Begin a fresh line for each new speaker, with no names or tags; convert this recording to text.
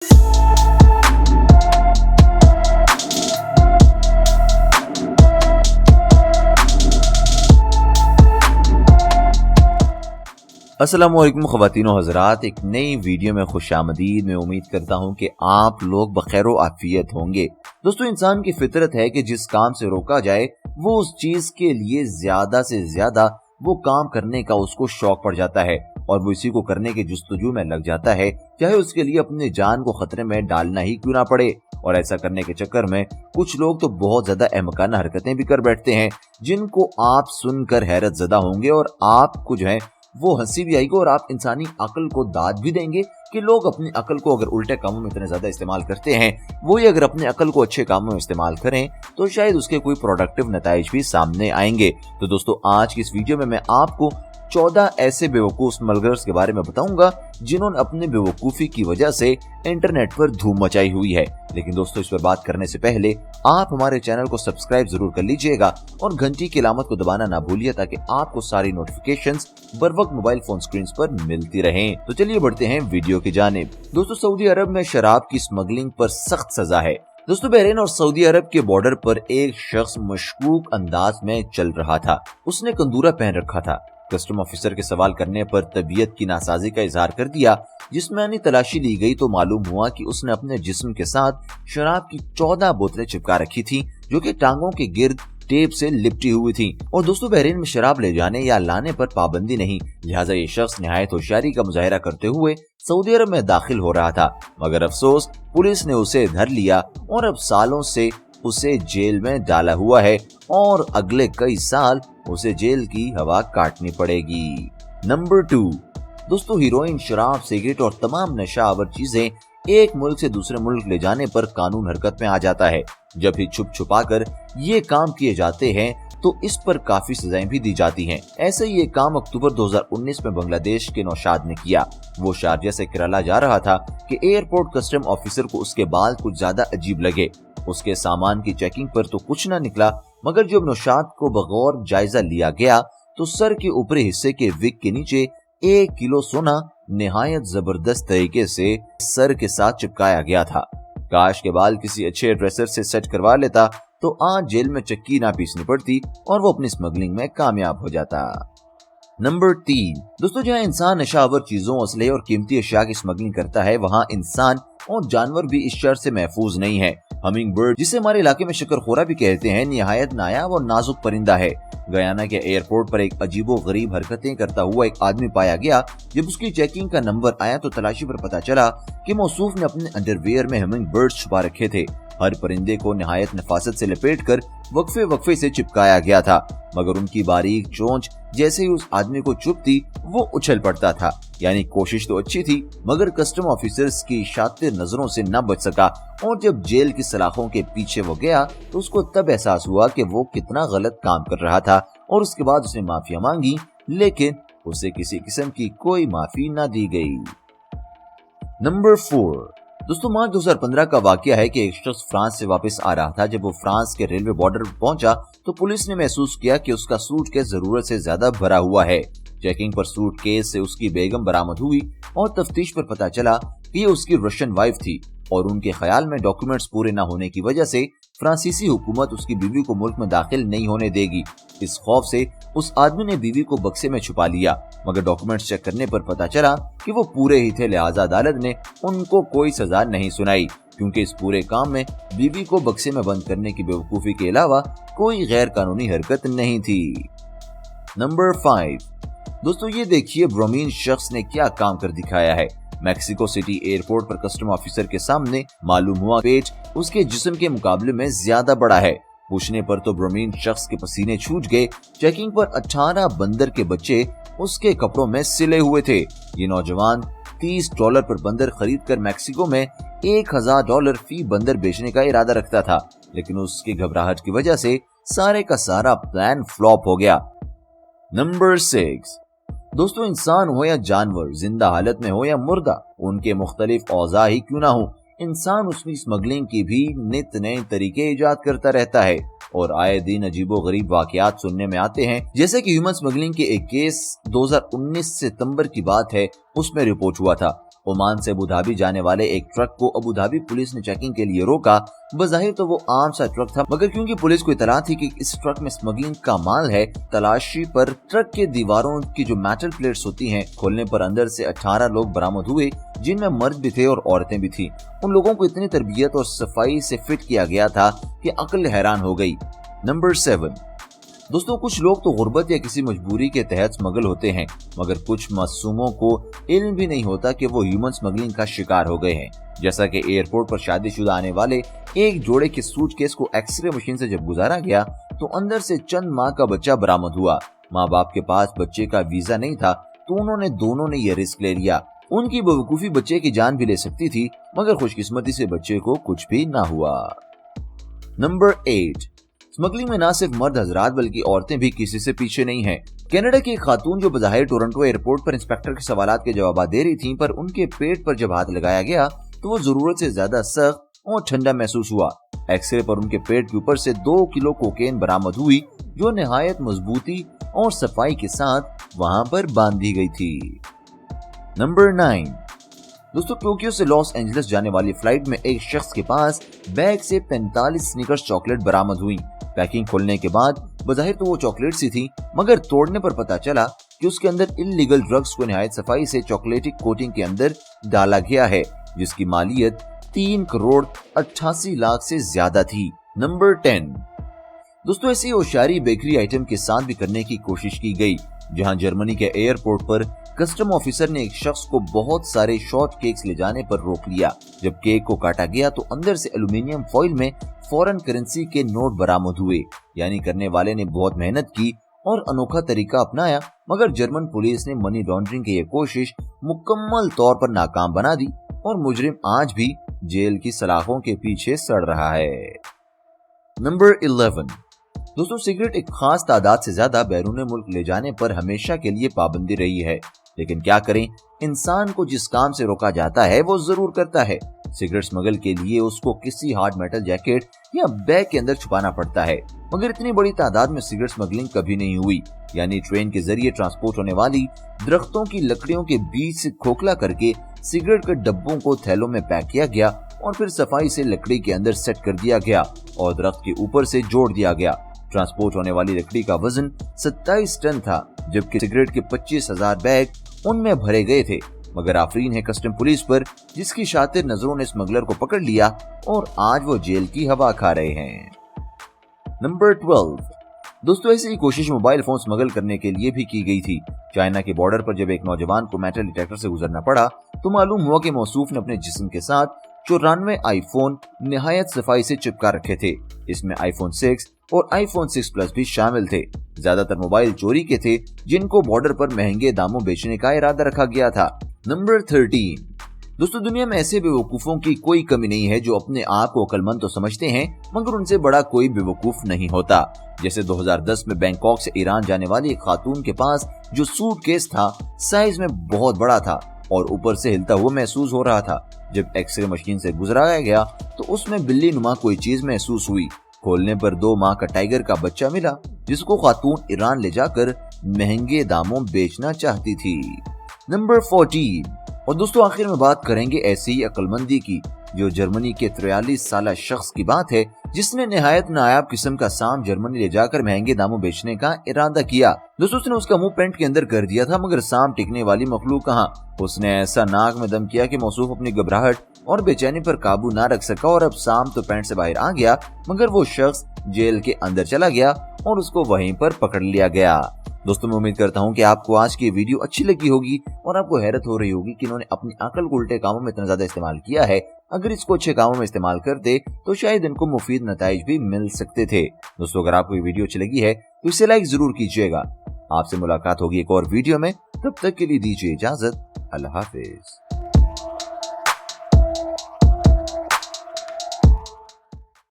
अस्सलामुअलैकुम ख़वातीन व हज़रात, एक नई वीडियो में खुशामदीद। मैं उम्मीद करता हूँ कि आप लोग बखैर व आफियत होंगे। दोस्तों, इंसान की फितरत है कि जिस काम से रोका जाए वो उस चीज के लिए ज्यादा से ज्यादा वो काम करने का उसको शौक पड़ जाता है और वो इसी को करने के जुस्तजू में लग जाता है, चाहे उसके लिए अपनी जान को खतरे में डालना ही क्यों ना पड़े। और ऐसा करने के चक्कर में कुछ लोग तो बहुत ज्यादा अहमकाना हरकतें भी कर बैठते हैं, जिनको आप सुनकर हैरत ज़दा होंगे और आपको जो है वो हंसी भी आएगी और आप इंसानी अक्ल को दाद भी देंगे कि लोग अपनी अक्ल को अगर उल्टे कामों में इतने ज्यादा इस्तेमाल करते हैं, वही अगर अपने अक्ल को अच्छे कामों में इस्तेमाल करें तो शायद उसके कोई प्रोडक्टिव नताइज भी सामने आएंगे। तो दोस्तों, आज की इस वीडियो में मैं आपको 14 ऐसे बेवकूफ स्मगलर्स के बारे में बताऊंगा जिन्होंने अपनी बेवकूफी की वजह से इंटरनेट पर धूम मचाई हुई है। लेकिन दोस्तों, इस पर बात करने से पहले आप हमारे चैनल को सब्सक्राइब जरूर कर लीजिएगा और घंटी की अलामत को दबाना ना भूलिए ताकि आपको सारी नोटिफिकेशंस बर वक्त मोबाइल फोन स्क्रीन पर मिलती रहें। तो चलिए बढ़ते हैं वीडियो की जानिब। दोस्तों, सऊदी अरब में शराब की स्मगलिंग पर सख्त सजा है। दोस्तों, बहरीन और सऊदी अरब के बॉर्डर पर एक शख्स मशकूक अंदाज में चल रहा था। उसने कंदूरा पहन रखा था। कस्टम ऑफिसर के सवाल करने पर तबीयत की नासाजी का इजहार कर दिया। जिस्मानी तलाशी ली गई तो मालूम हुआ कि उसने अपने जिस्म के साथ शराब की 14 बोतलें चिपका रखी थी, जो कि टांगों के गिर्द टेप से लिपटी हुई थी। और दोस्तों, बहरीन में शराब ले जाने या लाने पर पाबंदी नहीं, लिहाजा ये शख्स निहायत होशियारी का मुजाहिरा करते हुए सऊदी अरब में दाखिल हो रहा था। मगर अफसोस, पुलिस ने उसे धर लिया और अब सालों से उसे जेल में डाला हुआ है और अगले कई साल उसे जेल की हवा काटनी पड़ेगी। नंबर 2। दोस्तों, हीरोइन, शराब, सिगरेट और तमाम नशावर चीजें एक मुल्क से दूसरे मुल्क ले जाने पर कानून हरकत में आ जाता है। जब भी छुप छुपा कर ये काम किए जाते हैं तो इस पर काफी सजाएं भी दी जाती हैं। ऐसे ही ये काम अक्टूबर 2019 में बांग्लादेश के नौशाद ने किया। वो शारजा से केरला जा रहा था कि एयरपोर्ट कस्टम ऑफिसर को उसके बाल कुछ ज्यादा अजीब लगे। उसके सामान की चेकिंग पर तो कुछ न निकला, मगर जब नौशाद को बगौर जायजा लिया गया तो सर के ऊपरी हिस्से के विग के नीचे 1 किलो सोना निहायत जबरदस्त तरीके से सर के साथ चिपकाया गया था। काश के बाल किसी अच्छे ड्रेसर से सेट करवा लेता तो आज जेल में चक्की ना पीसनी पड़ती और वो अपनी स्मगलिंग में कामयाब हो जाता। नंबर 3। दोस्तों, जहाँ इंसान नशावर चीजों, असलहे और कीमती अशिया की स्मगलिंग करता है, वहाँ इंसान और जानवर भी इस शर से महफूज नहीं है। हमिंग बर्ड, जिसे हमारे इलाके में शकरखोरा भी कहते हैं, निहायत नायाब और नाजुक परिंदा है। गयाना के एयरपोर्ट पर एक अजीबो गरीब हरकतें करता हुआ एक आदमी पाया गया। जब उसकी चेकिंग का नंबर आया तो तलाशी पर पता चला कि मौसूफ ने अपने अंडरवियर में हमिंग बर्ड्स छुपा रखे थे। हर परिंदे को निहायत नफासत से लपेटकर वक्फे वक्फे से चिपकाया गया था, मगर उनकी बारीक चोंच जैसे ही उस आदमी को चुभती वो उछल पड़ता था। यानी कोशिश तो अच्छी थी, मगर कस्टम ऑफिसर्स की शातिर नजरों से न बच सका और जब जेल की सलाखों के पीछे वो गया तो उसको तब एहसास हुआ कि वो कितना गलत काम कर रहा था और उसके बाद उसने माफिया मांगी, लेकिन उसे किसी किस्म की कोई माफी न दी गई। नंबर 4। दोस्तों, मार्च 2015 का वाकया है कि एक शख्स फ्रांस से वापस आ रहा था। जब वो फ्रांस के रेलवे बॉर्डर पर पहुंचा तो पुलिस ने महसूस किया कि उसका सूटकेस जरूरत से ज्यादा भरा हुआ है। चेकिंग पर सूटकेस से उसकी बेगम बरामद हुई और तफ्तीश पर पता चला कि ये उसकी रशियन वाइफ थी और उनके ख्याल में डॉक्यूमेंट्स पूरे न होने की वजह से फ्रांसीसी हुकूमत उसकी बीवी को मुल्क में दाखिल नहीं होने देगी। इस खौफ से उस आदमी ने बीवी को बक्से में छुपा लिया, मगर डॉक्यूमेंट्स चेक करने पर पता चला कि वो पूरे ही थे। लिहाजा अदालत ने उनको कोई सजा नहीं सुनाई, क्योंकि इस पूरे काम में बीवी को बक्से में बंद करने की बेवकूफी के अलावा कोई गैर कानूनी हरकत नहीं थी। नंबर 5। दोस्तों, ये देखिए ब्रोमीन शख्स ने क्या काम कर दिखाया है। मैक्सिको सिटी एयरपोर्ट पर कस्टम ऑफिसर के सामने मालूम हुआ पेट उसके जिस्म के मुकाबले में ज्यादा बड़ा है। पूछने पर तो ब्रोमीन शख्स के पसीने छूट गए। चेकिंग पर 18 बंदर के बच्चे उसके कपड़ों में सिले हुए थे। ये नौजवान $30 पर बंदर खरीद कर मैक्सिको में $1000 फी बंदर बेचने का इरादा रखता था, लेकिन उसकी घबराहट की वजह से सारे का सारा प्लान फ्लॉप हो गया। नंबर 6। दोस्तों, इंसान हो या जानवर, जिंदा हालत में हो या मुर्दा, उनके मुख्तलिफ औज़ा ही क्यों ना हो, इंसान उसकी स्मगलिंग की भी नित नए तरीके इजाद करता रहता है और आए दिन अजीबो गरीब वाकयात सुनने में आते हैं। जैसे कि ह्यूमन स्मगलिंग के एक केस 2019 सितंबर की बात है, उसमें रिपोर्ट हुआ था ओमान से अबू धाबी जाने वाले एक ट्रक को अबू धाबी पुलिस ने चेकिंग के लिए रोका। बज़ाहिर तो वो आम सा ट्रक था, मगर क्योंकि पुलिस को इतला थी कि इस ट्रक में स्मगलिंग का माल है, तलाशी पर ट्रक के दीवारों की जो मेटल प्लेट्स होती हैं खोलने पर अंदर से 18 लोग बरामद हुए, जिनमें मर्द भी थे और औरतें भी थी। उन लोगों को इतनी तरबियत और सफाई से फिट किया गया था कि अक्ल हैरान हो गई। नंबर 7 दोस्तों, कुछ लोग तो गुर्बत या किसी मजबूरी के तहत स्मगल होते हैं, मगर कुछ मासूमों को इल्म भी नहीं होता कि वो ह्यूमन स्मगलिंग का शिकार हो गए हैं। जैसा कि एयरपोर्ट पर शादीशुदा आने वाले एक जोड़े के सूटकेस को एक्सरे मशीन से जब गुजारा गया तो अंदर से चंद माह का बच्चा बरामद हुआ। माँ बाप के पास बच्चे का वीजा नहीं था, तो उन्होंने दोनों ने ये रिस्क ले लिया। उनकी बेवकूफी बच्चे की जान भी ले सकती थी, मगर खुशकिस्मती से बच्चे को कुछ भी ना हुआ। नंबर 8 स्मगलिंग में न सिर्फ मर्द हजरात बल्कि औरतें भी किसी से पीछे नहीं हैं। कनाडा की एक खातून जो बज़ाहिर टोरंटो एयरपोर्ट पर इंस्पेक्टर के सवालात के जवाब दे रही थीं, पर उनके पेट पर जब हाथ लगाया गया तो वो जरूरत से ज्यादा सख्त और ठंडा महसूस हुआ। एक्सरे पर उनके पेट के ऊपर से 2 किलो कोकेन बरामद हुई, जो निहायत मजबूती और सफाई के साथ वहां पर बांधी गई थी। नंबर 9 दोस्तों, टोक्यो से लॉस एंजलिस जाने वाली फ्लाइट में एक शख्स के पास बैग से 45 स्निकर्स चॉकलेट बरामद हुई। पैकिंग खोलने के बाद बज़ाहिर तो वो चॉकलेट सी थी, मगर तोड़ने पर पता चला कि उसके अंदर इल्लीगल ड्रग्स को निहायत सफाई से चॉकलेटिक कोटिंग के अंदर डाला गया है, जिसकी मालियत 3 करोड़ 88 लाख से ज्यादा थी। नंबर 10 दोस्तों, ऐसी होशियारी बेकरी आइटम के साथ भी करने की कोशिश की गई, जहां जर्मनी के एयरपोर्ट पर कस्टम ऑफिसर ने एक शख्स को बहुत सारे शॉर्ट केक्स ले जाने पर रोक लिया। जब केक को काटा गया तो अंदर से एल्यूमिनियम फॉइल में फॉरेन करेंसी के नोट बरामद हुए। यानी करने वाले ने बहुत मेहनत की और अनोखा तरीका अपनाया, मगर जर्मन पुलिस ने मनी लॉन्ड्रिंग की ये कोशिश मुकम्मल तौर पर नाकाम बना दी और मुजरिम आज भी जेल की सलाखों के पीछे सड़ रहा है। नंबर 11 दोस्तों, सिगरेट एक खास तादाद से ज्यादा बैरून मुल्क ले जाने पर हमेशा के लिए पाबंदी रही है, लेकिन क्या करें, इंसान को जिस काम से रोका जाता है वो जरूर करता है। सिगरेट स्मगल के लिए उसको किसी हार्ड मेटल जैकेट या बैग के अंदर छुपाना पड़ता है, मगर इतनी बड़ी तादाद में सिगरेट स्मगलिंग कभी नहीं हुई। यानी ट्रेन के जरिए ट्रांसपोर्ट होने वाली दरख्तों की लकड़ियों के बीच से खोखला करके सिगरेट के डब्बों को थैलों में पैक किया गया और फिर सफाई से लकड़ी के अंदर सेट कर दिया गया और दरख्त के ऊपर से जोड़ दिया गया। ट्रांसपोर्ट होने वाली लकड़ी का वजन 27 टन था, जबकि सिगरेट के 25,000 बैग उनमें भरे गए थे। मगर आफरीन है कस्टम पुलिस पर, जिसकी शातिर नजरों ने स्मगलर को पकड़ लिया और आज वो जेल की हवा खा रहे हैं। नंबर 12 दोस्तों, ऐसी ही कोशिश मोबाइल फोन स्मगल करने के लिए भी की गई थी। चाइना के बॉर्डर पर जब एक नौजवान को मेटल डिटेक्टर से गुजरना पड़ा तो मालूम हुआ कि मौसूफ ने अपने जिस्म के साथ 94 आईफोन निहायत सफाई से चिपका रखे थे। इसमें आईफोन 6 और आईफोन 6 प्लस भी शामिल थे। ज्यादातर मोबाइल चोरी के थे, जिनको बॉर्डर पर महंगे दामों बेचने का इरादा रखा गया था। नंबर 13 दोस्तों, दुनिया में ऐसे बेवकूफों की कोई कमी नहीं है जो अपने आप को अक्लमंद तो समझते हैं, मगर उनसे बड़ा कोई बेवकूफ नहीं होता। जैसे 2010 में बैंकॉक से ईरान जाने वाली एक खातून के पास जो सूटकेस था, साइज में बहुत बड़ा था और ऊपर से हिलता हुआ महसूस हो रहा था। जब एक्सरे मशीन से गुजराया गया तो उसमें बिल्ली नुमा कोई चीज महसूस हुई। खोलने पर 2 माह का टाइगर का बच्चा मिला, जिसको खातून ईरान ले जाकर महंगे दामों बेचना चाहती थी। नंबर 14 और दोस्तों, आखिर में बात करेंगे ऐसी ही अक्लमंदी की, जो जर्मनी के 43 साल शख्स की बात है, जिसने निहायत नायाब किस्म का सांप जर्मनी ले जाकर महंगे दामों बेचने का इरादा किया। दोस्तों, उसने उसका मुंह पेंट के अंदर कर दिया था, मगर सांप टिकने वाली मखलूक कहाँ। उसने ऐसा नाक में दम किया कि मौसूफ अपनी घबराहट और बेचैनी पर काबू ना रख सका और अब सांप तो पेंट से बाहर आ गया, मगर वो शख्स जेल के अंदर चला गया और उसको वहीं पर पकड़ लिया गया। दोस्तों, मैं उम्मीद करता हूं कि आपको आज की वीडियो अच्छी लगी होगी और आपको हैरत हो रही होगी कि इन्होंने अपनी अकल को उल्टे कामों में इतना ज्यादा इस्तेमाल किया है। अगर इसको अच्छे कामों में इस्तेमाल करते तो शायद इनको मुफीद नताइज भी मिल सकते थे। दोस्तों, अगर आपको ये वीडियो अच्छी लगी है तो इसे लाइक जरूर कीजिएगा। आपसे मुलाकात होगी एक और वीडियो में, तब तक के लिए दीजिए इजाजत। अल्लाह हाफिज।